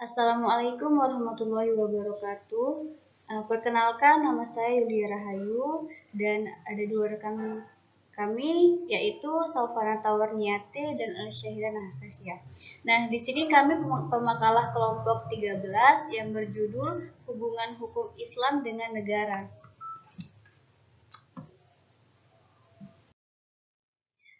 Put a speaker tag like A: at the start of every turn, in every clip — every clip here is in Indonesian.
A: Assalamualaikum warahmatullahi wabarakatuh. Perkenalkan, nama saya Yulia Rahayu dan ada dua rekan kami, yaitu Saufana Tawarniate dan Syahira Nahtasya. Nah, di sini kami pemakalah kelompok 13 yang berjudul Hubungan Hukum Islam dengan Negara.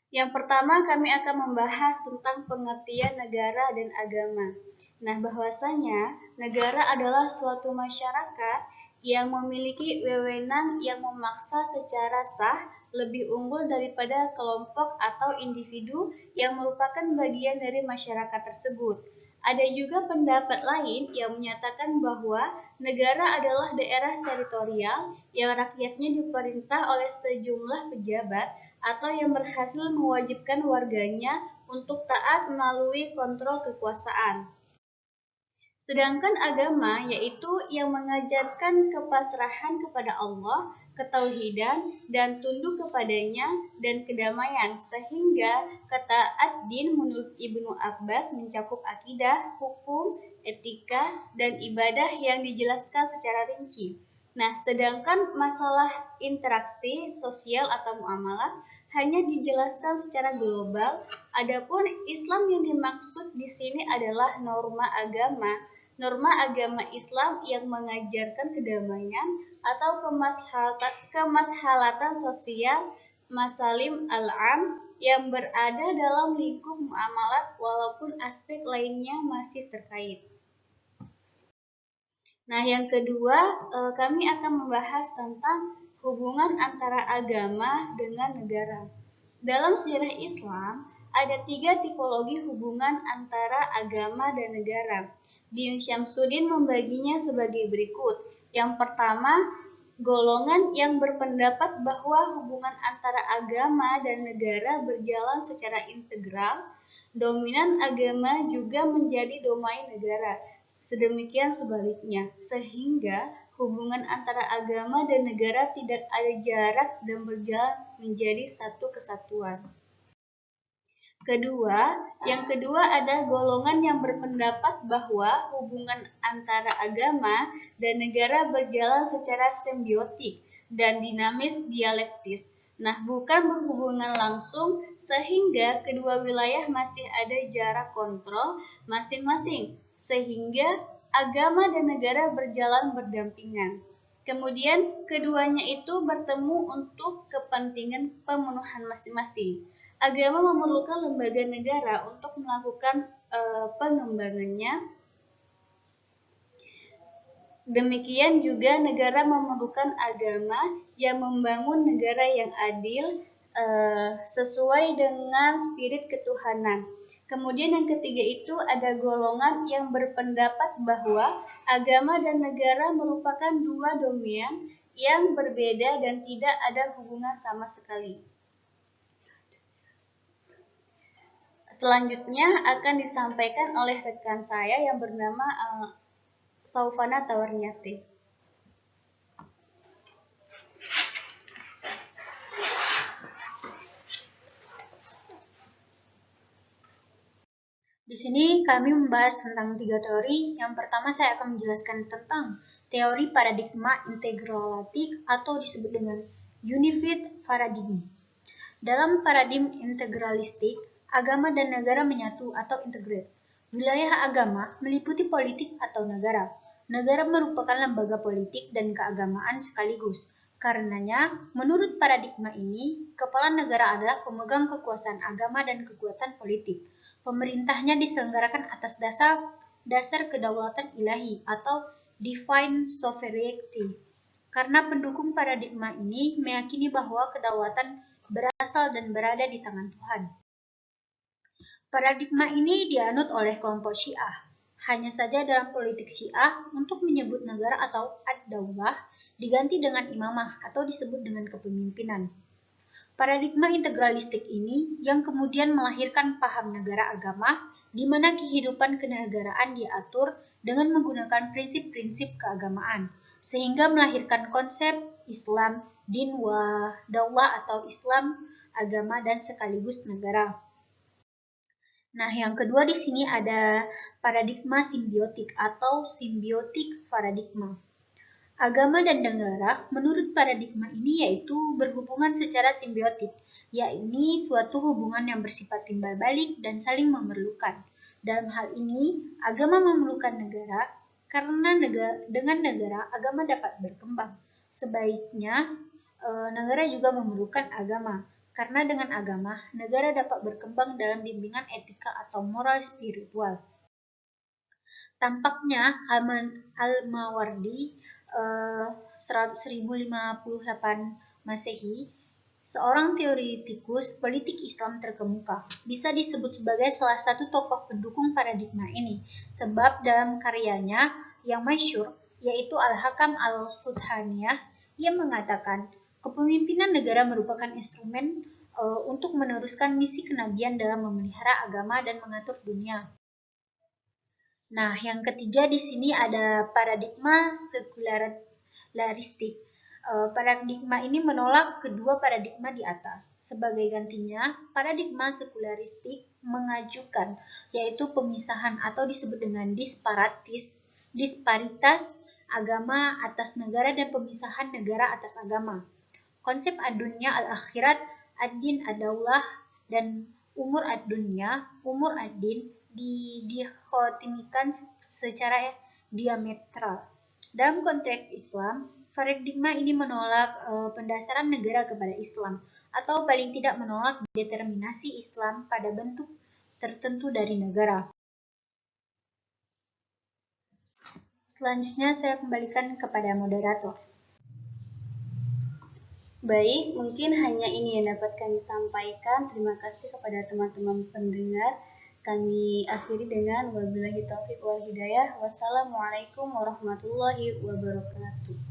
A: Yang pertama, kami akan membahas tentang pengertian negara dan agama. Nah, bahwasanya negara adalah suatu masyarakat yang memiliki wewenang yang memaksa secara sah lebih unggul daripada kelompok atau individu yang merupakan bagian dari masyarakat tersebut. Ada juga pendapat lain yang menyatakan bahwa negara adalah daerah teritorial yang rakyatnya diperintah oleh sejumlah pejabat atau yang berhasil mewajibkan warganya untuk taat melalui kontrol kekuasaan. Sedangkan agama yaitu yang mengajarkan kepasrahan kepada Allah, ketauhidan, dan tunduk kepadanya, dan kedamaian. Sehingga kata ad-din menurut Ibnu Abbas mencakup akidah, hukum, etika, dan ibadah yang dijelaskan secara rinci. Nah, sedangkan masalah interaksi sosial atau muamalah hanya dijelaskan secara global. Adapun Islam yang dimaksud di sini adalah norma agama Islam yang mengajarkan kedamaian atau kemashalatan sosial masalim al-am yang berada dalam lingkup muamalat walaupun aspek lainnya masih terkait. Nah, yang kedua, kami akan membahas tentang hubungan antara agama dengan negara. Dalam sejarah Islam, ada 3 tipologi hubungan antara agama dan negara. Din Syamsuddin membaginya sebagai berikut. Yang pertama, golongan yang berpendapat bahwa hubungan antara agama dan negara berjalan secara integral. Dominan agama juga menjadi domain negara. Sedemikian sebaliknya, sehingga hubungan antara agama dan negara tidak ada jarak dan berjalan menjadi satu kesatuan. Yang kedua ada golongan yang berpendapat bahwa hubungan antara agama dan negara berjalan secara simbiotik dan dinamis dialektis. Nah, bukan berhubungan langsung sehingga kedua wilayah masih ada jarak kontrol masing-masing, sehingga agama dan negara berjalan berdampingan. Kemudian keduanya itu bertemu untuk kepentingan pemenuhan masing-masing. Agama memerlukan lembaga negara untuk melakukan pengembangannya. Demikian juga negara memerlukan agama yang membangun negara yang adil sesuai dengan spirit ketuhanan. Kemudian yang ketiga itu ada golongan yang berpendapat bahwa agama dan negara merupakan dua domain yang berbeda dan tidak ada hubungan sama sekali. Selanjutnya akan disampaikan oleh rekan saya yang bernama Saufana Tawarniate.
B: Di sini kami membahas tentang 3 teori. Yang pertama saya akan menjelaskan tentang teori paradigma integralatik atau disebut dengan unified paradigm. Dalam paradigma integralistik, agama dan negara menyatu atau integrate. Wilayah agama meliputi politik atau negara. Negara merupakan lembaga politik dan keagamaan sekaligus. Karenanya, menurut paradigma ini, kepala negara adalah pemegang kekuasaan agama dan kekuatan politik. Pemerintahnya diselenggarakan atas dasar kedaulatan ilahi atau divine sovereignty. Karena pendukung paradigma ini meyakini bahwa kedaulatan berasal dan berada di tangan Tuhan. Paradigma ini dianut oleh kelompok Syiah. Hanya saja dalam politik Syiah, untuk menyebut negara atau ad-daulah diganti dengan imamah atau disebut dengan kepemimpinan. Paradigma integralistik ini yang kemudian melahirkan paham negara agama, di mana kehidupan kenegaraan diatur dengan menggunakan prinsip-prinsip keagamaan, sehingga melahirkan konsep Islam, din wa daulah atau Islam, agama dan sekaligus negara. Nah, yang kedua di sini ada paradigma simbiotik atau simbiotik paradigma. Agama dan negara menurut paradigma ini yaitu berhubungan secara simbiotik, yakni suatu hubungan yang bersifat timbal balik dan saling memerlukan. Dalam hal ini, agama memerlukan negara karena dengan negara agama dapat berkembang. Sebaiknya, negara juga memerlukan agama karena dengan agama negara dapat berkembang dalam bimbingan etika atau moral spiritual. Tampaknya Al-Mawardi 1058 Masehi, seorang teoretikus politik Islam terkemuka, bisa disebut sebagai salah satu tokoh pendukung paradigma ini, sebab dalam karyanya yang masyhur, yaitu Al-Hakam Al-Sudhaniyah, ia mengatakan kepemimpinan negara merupakan instrumen untuk meneruskan misi kenabian dalam memelihara agama dan mengatur dunia. Nah, yang ketiga di sini ada paradigma sekularistik. Paradigma ini menolak kedua paradigma di atas. Sebagai gantinya, paradigma sekularistik mengajukan yaitu pemisahan atau disebut dengan disparitas agama atas negara dan pemisahan negara atas agama. Konsep ad-dunya al-akhirat, ad-din ad-daulah, dan umur ad-dunya, umur ad-din didikotomikan secara diametral. Dalam konteks Islam, paradigma ini menolak pendasaran negara kepada Islam, atau paling tidak menolak determinasi Islam pada bentuk tertentu dari negara. Selanjutnya saya kembalikan kepada moderator.
A: Baik, mungkin hanya ini yang dapat kami sampaikan. Terima kasih kepada teman-teman pendengar. Kami akhiri dengan wabillahi taufiq wal hidayah. Wassalamualaikum warahmatullahi wabarakatuh.